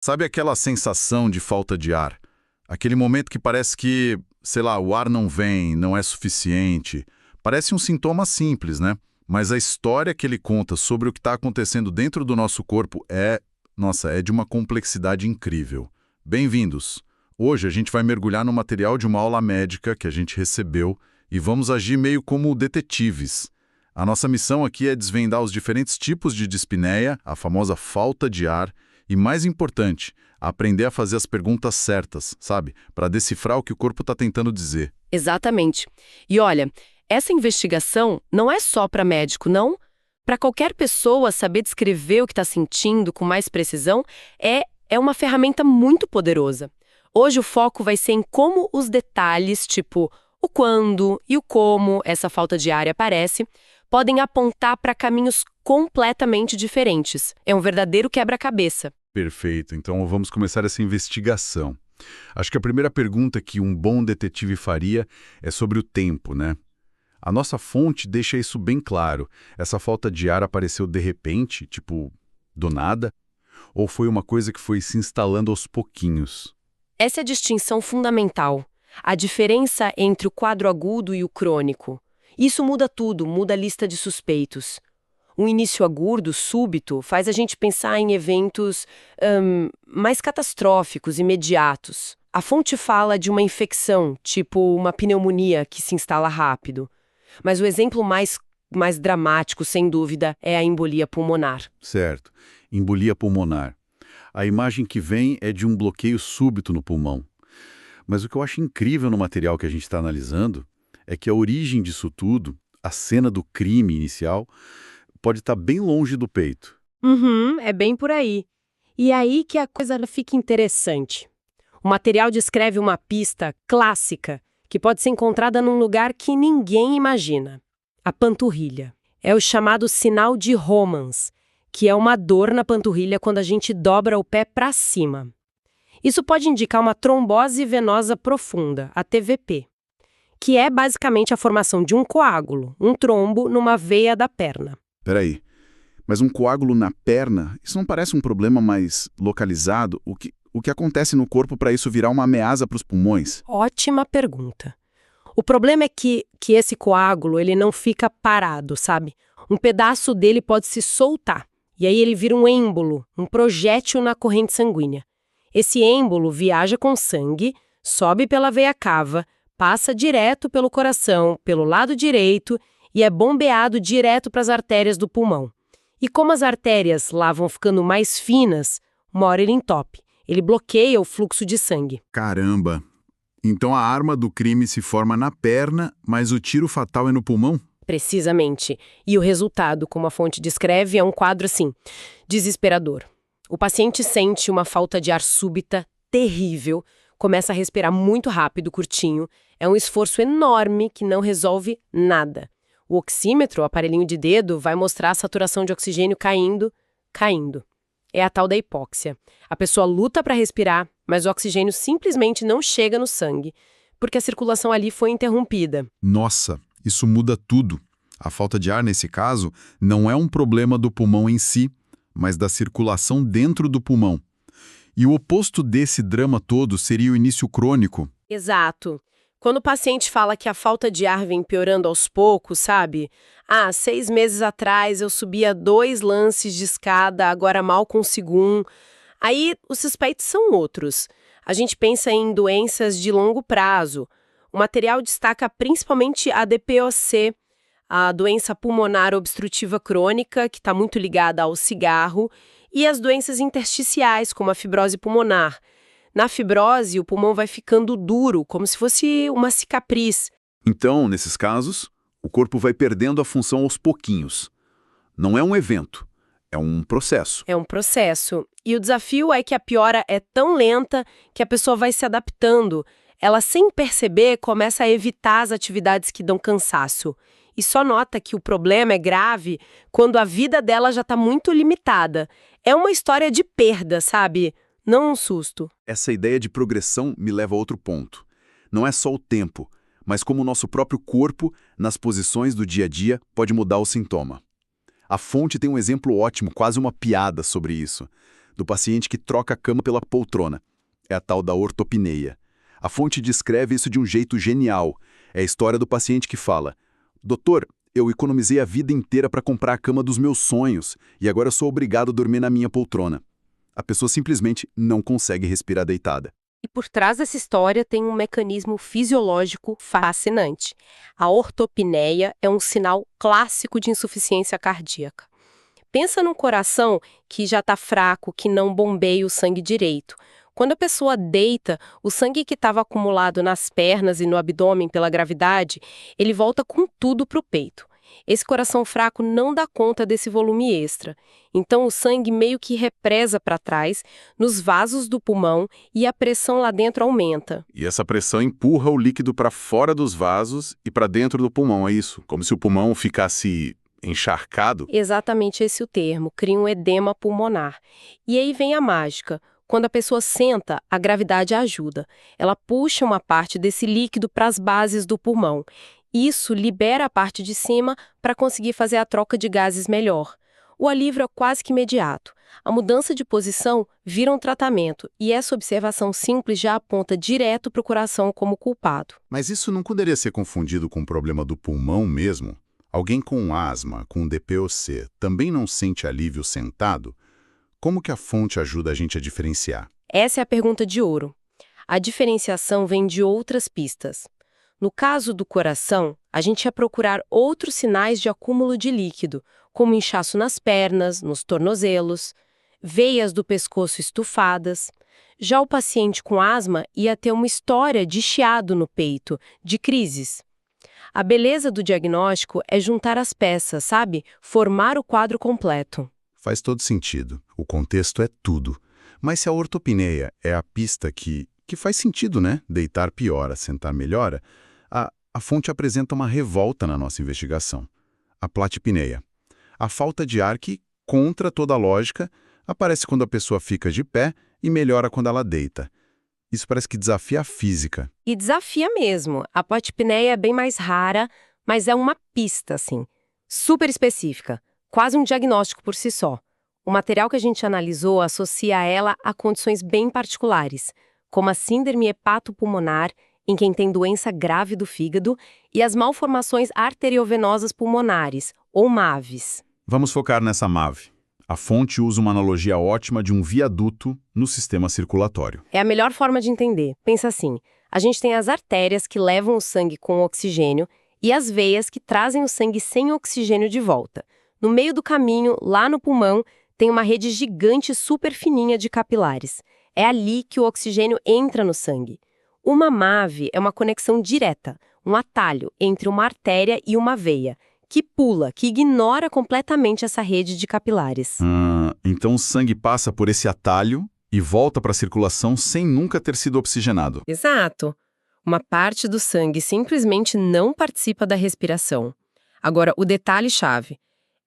Sabe aquela sensação de falta de ar? Aquele momento que parece que, sei lá, o ar não vem, não é suficiente. Parece um sintoma simples, né? Mas a história que ele conta sobre o que está acontecendo dentro do nosso corpo é de uma complexidade incrível. Bem-vindos! Hoje a gente vai mergulhar no material de uma aula médica que a gente recebeu e vamos agir meio como detetives. A nossa missão aqui é desvendar os diferentes tipos de dispneia, a famosa falta de ar, e, mais importante, aprender a fazer as perguntas certas, sabe? Para decifrar o que o corpo está tentando dizer. Exatamente. E olha, essa investigação não é só para médico, não. Para qualquer pessoa saber descrever o que está sentindo com mais precisão é uma ferramenta muito poderosa. Hoje o foco vai ser em como os detalhes, tipo o quando e o como essa falta de ar aparece, podem apontar para caminhos completamente diferentes. É um verdadeiro quebra-cabeça. Perfeito, então vamos começar essa investigação. Acho que a primeira pergunta que um bom detetive faria é sobre o tempo, né? A nossa fonte deixa isso bem claro. Essa falta de ar apareceu de repente, tipo, do nada? Ou foi uma coisa que foi se instalando aos pouquinhos? Essa é a distinção fundamental. A diferença entre o quadro agudo e o crônico. Isso muda tudo, muda a lista de suspeitos. Um início agudo, súbito, faz a gente pensar em eventos mais catastróficos, imediatos. A fonte fala de uma infecção, tipo uma pneumonia que se instala rápido. Mas o exemplo mais dramático, sem dúvida, é a embolia pulmonar. Certo, embolia pulmonar. A imagem que vem é de um bloqueio súbito no pulmão. Mas o que eu acho incrível no material que a gente está analisando é que a origem disso tudo, a cena do crime inicial, pode estar bem longe do peito. É bem por aí. E aí que a coisa fica interessante. O material descreve uma pista clássica que pode ser encontrada num lugar que ninguém imagina. A panturrilha. É o chamado sinal de Romans, que é uma dor na panturrilha quando a gente dobra o pé para cima. Isso pode indicar uma trombose venosa profunda, a TVP, que é basicamente a formação de um coágulo, um trombo numa veia da perna. Peraí, mas um coágulo na perna, isso não parece um problema mais localizado? O que acontece no corpo para isso virar uma ameaça para os pulmões? Ótima pergunta. O problema é que esse coágulo ele não fica parado, sabe? Um pedaço dele pode se soltar, e aí ele vira um êmbolo, um projétil na corrente sanguínea. Esse êmbolo viaja com sangue, sobe pela veia cava, passa direto pelo coração, pelo lado direito, e é bombeado direto para as artérias do pulmão. E como as artérias lá vão ficando mais finas, uma hora ele entope. Ele bloqueia o fluxo de sangue. Caramba! Então a arma do crime se forma na perna, mas o tiro fatal é no pulmão? Precisamente. E o resultado, como a fonte descreve, é um quadro assim, desesperador. O paciente sente uma falta de ar súbita, terrível, começa a respirar muito rápido, curtinho. É um esforço enorme que não resolve nada. O oxímetro, o aparelhinho de dedo, vai mostrar a saturação de oxigênio caindo. É a tal da hipóxia. A pessoa luta para respirar, mas o oxigênio simplesmente não chega no sangue, porque a circulação ali foi interrompida. Nossa, isso muda tudo. A falta de ar, nesse caso, não é um problema do pulmão em si, mas da circulação dentro do pulmão. E o oposto desse drama todo seria o início crônico. Exato. Quando o paciente fala que a falta de ar vem piorando aos poucos, sabe? 6 meses atrás eu subia 2 lances de escada, agora mal consigo um. Aí os suspeitos são outros. A gente pensa em doenças de longo prazo. O material destaca principalmente a DPOC, a doença pulmonar obstrutiva crônica, que está muito ligada ao cigarro, e as doenças intersticiais, como a fibrose pulmonar. Na fibrose, o pulmão vai ficando duro, como se fosse uma cicatriz. Então, nesses casos, o corpo vai perdendo a função aos pouquinhos. Não é um evento, é um processo. É um processo. E o desafio é que a piora é tão lenta que a pessoa vai se adaptando. Ela, sem perceber, começa a evitar as atividades que dão cansaço. E só nota que o problema é grave quando a vida dela já está muito limitada. É uma história de perda, sabe? Não um susto. Essa ideia de progressão me leva a outro ponto. Não é só o tempo, mas como o nosso próprio corpo, nas posições do dia a dia, pode mudar o sintoma. A fonte tem um exemplo ótimo, quase uma piada sobre isso. do paciente que troca a cama pela poltrona. É a tal da ortopneia. A fonte descreve isso de um jeito genial. É a história do paciente que fala: doutor, eu economizei a vida inteira para comprar a cama dos meus sonhos e agora eu sou obrigado a dormir na minha poltrona. A pessoa simplesmente não consegue respirar deitada. E por trás dessa história tem um mecanismo fisiológico fascinante. A ortopneia é um sinal clássico de insuficiência cardíaca. Pensa num coração que já está fraco, que não bombeia o sangue direito. Quando a pessoa deita, o sangue que estava acumulado nas pernas e no abdômen pela gravidade, ele volta com tudo para o peito. Esse coração fraco não dá conta desse volume extra. Então o sangue meio que represa para trás, nos vasos do pulmão, e a pressão lá dentro aumenta. E essa pressão empurra o líquido para fora dos vasos e para dentro do pulmão, é isso? Como se o pulmão ficasse encharcado? Exatamente esse o termo, cria um edema pulmonar. E aí vem a mágica. Quando a pessoa senta, a gravidade ajuda. Ela puxa uma parte desse líquido para as bases do pulmão. Isso libera a parte de cima para conseguir fazer a troca de gases melhor. O alívio é quase que imediato. A mudança de posição vira um tratamento e essa observação simples já aponta direto para o coração como culpado. Mas isso não poderia ser confundido com o problema do pulmão mesmo? Alguém com asma, com DPOC, também não sente alívio sentado? Como que a fonte ajuda a gente a diferenciar? Essa é a pergunta de ouro. A diferenciação vem de outras pistas. No caso do coração, a gente ia procurar outros sinais de acúmulo de líquido, como inchaço nas pernas, nos tornozelos, veias do pescoço estufadas. Já o paciente com asma ia ter uma história de chiado no peito, de crises. A beleza do diagnóstico é juntar as peças, sabe? Formar o quadro completo. Faz todo sentido. O contexto é tudo. Mas se a ortopneia é a pista que faz sentido, né? Deitar piora, sentar melhora, a fonte apresenta uma revolta na nossa investigação. A platipneia. A falta de ar que, contra toda a lógica, aparece quando a pessoa fica de pé e melhora quando ela deita. Isso parece que desafia a física. E desafia mesmo. A platipneia é bem mais rara, mas é uma pista, assim, super específica. Quase um diagnóstico por si só. O material que a gente analisou associa ela a condições bem particulares, como a síndrome hepatopulmonar, em quem tem doença grave do fígado, e as malformações arteriovenosas pulmonares, ou MAVs. Vamos focar nessa MAV. A fonte usa uma analogia ótima de um viaduto no sistema circulatório. É a melhor forma de entender. Pensa assim, a gente tem as artérias que levam o sangue com oxigênio e as veias que trazem o sangue sem oxigênio de volta. No meio do caminho, lá no pulmão, tem uma rede gigante super fininha de capilares. É ali que o oxigênio entra no sangue. Uma MAV é uma conexão direta, um atalho entre uma artéria e uma veia, que pula, que ignora completamente essa rede de capilares. Então o sangue passa por esse atalho e volta para a circulação sem nunca ter sido oxigenado. Exato. Uma parte do sangue simplesmente não participa da respiração. Agora, o detalhe-chave.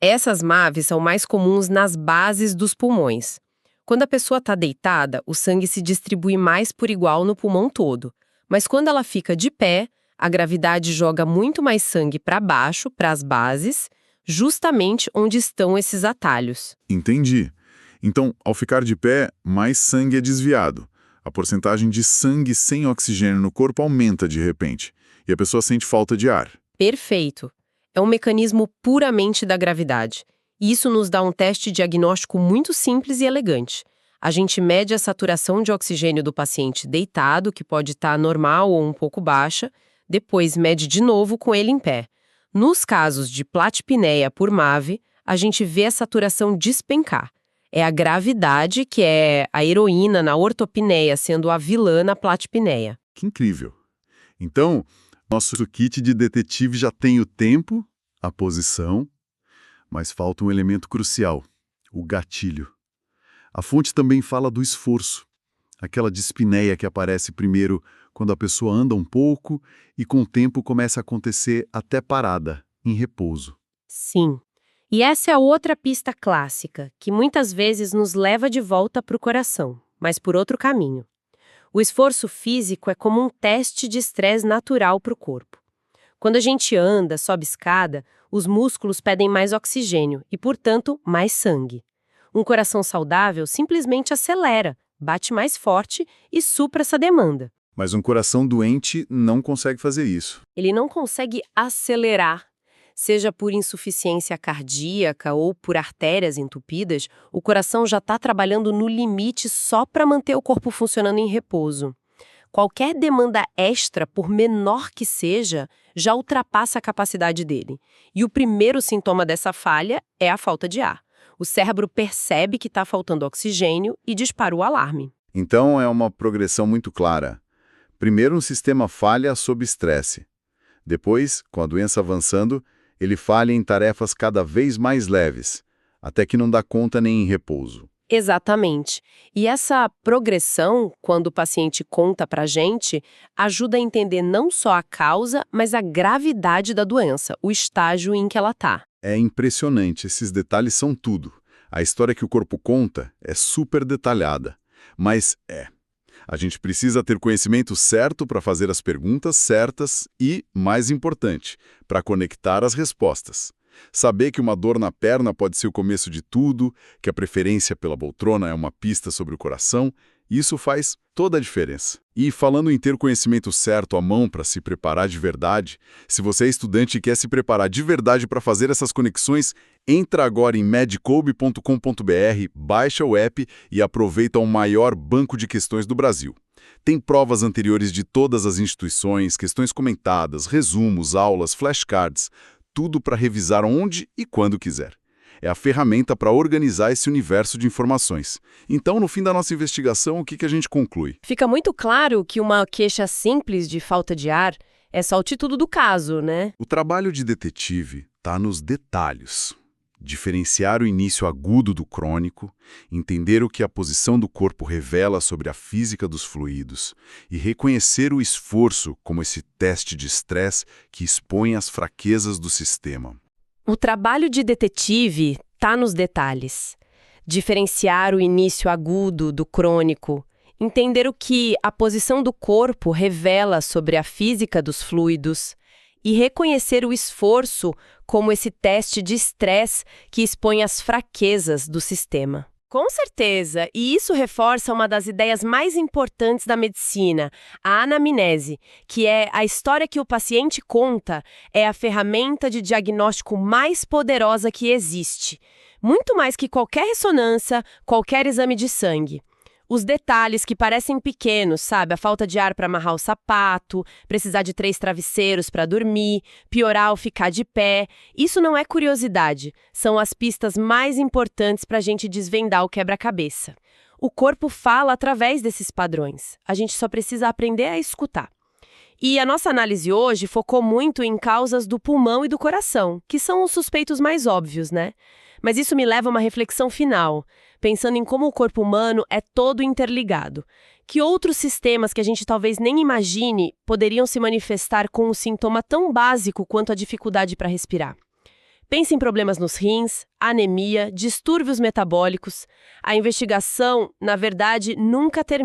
Essas MAVs são mais comuns nas bases dos pulmões. Quando a pessoa está deitada, o sangue se distribui mais por igual no pulmão todo. Mas quando ela fica de pé, a gravidade joga muito mais sangue para baixo, para as bases, justamente onde estão esses atalhos. Entendi. Então, ao ficar de pé, mais sangue é desviado. A porcentagem de sangue sem oxigênio no corpo aumenta de repente. E a pessoa sente falta de ar. Perfeito. É um mecanismo puramente da gravidade. E isso nos dá um teste diagnóstico muito simples e elegante. A gente mede a saturação de oxigênio do paciente deitado, que pode estar normal ou um pouco baixa, depois mede de novo com ele em pé. Nos casos de platipneia por MAV, a gente vê a saturação despencar. É a gravidade que é a heroína na ortopneia, sendo a vilã na platipneia. Que incrível. Então, nosso kit de detetive já tem o tempo, a posição, mas falta um elemento crucial, o gatilho. A fonte também fala do esforço, aquela dispneia que aparece primeiro quando a pessoa anda um pouco e com o tempo começa a acontecer até parada, em repouso. Sim. E essa é a outra pista clássica, que muitas vezes nos leva de volta para o coração, mas por outro caminho. O esforço físico é como um teste de estresse natural para o corpo. Quando a gente anda, sobe escada, os músculos pedem mais oxigênio e, portanto, mais sangue. Um coração saudável simplesmente acelera, bate mais forte e supra essa demanda. Mas um coração doente não consegue fazer isso. Ele não consegue acelerar. Seja por insuficiência cardíaca ou por artérias entupidas, o coração já está trabalhando no limite só para manter o corpo funcionando em repouso. Qualquer demanda extra, por menor que seja, já ultrapassa a capacidade dele. E o primeiro sintoma dessa falha é a falta de ar. O cérebro percebe que está faltando oxigênio e dispara o alarme. Então é uma progressão muito clara. Primeiro, um sistema falha sob estresse. Depois, com a doença avançando, ele falha em tarefas cada vez mais leves, até que não dá conta nem em repouso. Exatamente. E essa progressão, quando o paciente conta pra gente, ajuda a entender não só a causa, mas a gravidade da doença, o estágio em que ela está. É impressionante, esses detalhes são tudo. A história que o corpo conta é super detalhada. Mas a gente precisa ter conhecimento certo para fazer as perguntas certas e, mais importante, para conectar as respostas. Saber que uma dor na perna pode ser o começo de tudo, que a preferência pela poltrona é uma pista sobre o coração, isso faz toda a diferença. E falando em ter o conhecimento certo à mão para se preparar de verdade, se você é estudante e quer se preparar de verdade para fazer essas conexões, entra agora em medcobe.com.br, baixa o app e aproveita o maior banco de questões do Brasil. Tem provas anteriores de todas as instituições, questões comentadas, resumos, aulas, flashcards, tudo para revisar onde e quando quiser. É a ferramenta para organizar esse universo de informações. Então, no fim da nossa investigação, o que a gente conclui? Fica muito claro que uma queixa simples de falta de ar é só o título do caso, né? O trabalho de detetive está nos detalhes. Diferenciar o início agudo do crônico, entender o que a posição do corpo revela sobre a física dos fluidos e reconhecer o esforço como esse teste de estresse que expõe as fraquezas do sistema. O trabalho de detetive está nos detalhes. Diferenciar o início agudo do crônico, entender o que a posição do corpo revela sobre a física dos fluidos e reconhecer o esforço como esse teste de estresse que expõe as fraquezas do sistema. Com certeza, e isso reforça uma das ideias mais importantes da medicina, a anamnese, que é a história que o paciente conta, é a ferramenta de diagnóstico mais poderosa que existe. Muito mais que qualquer ressonância, qualquer exame de sangue. Os detalhes que parecem pequenos, sabe? A falta de ar para amarrar o sapato, precisar de 3 travesseiros para dormir, piorar ao ficar de pé. Isso não é curiosidade. São as pistas mais importantes para a gente desvendar o quebra-cabeça. O corpo fala através desses padrões. A gente só precisa aprender a escutar. E a nossa análise hoje focou muito em causas do pulmão e do coração, que são os suspeitos mais óbvios, né? Mas isso me leva a uma reflexão final, pensando em como o corpo humano é todo interligado. Que outros sistemas que a gente talvez nem imagine poderiam se manifestar com um sintoma tão básico quanto a dificuldade para respirar? Pense em problemas nos rins, anemia, distúrbios metabólicos. A investigação, na verdade, nunca termina.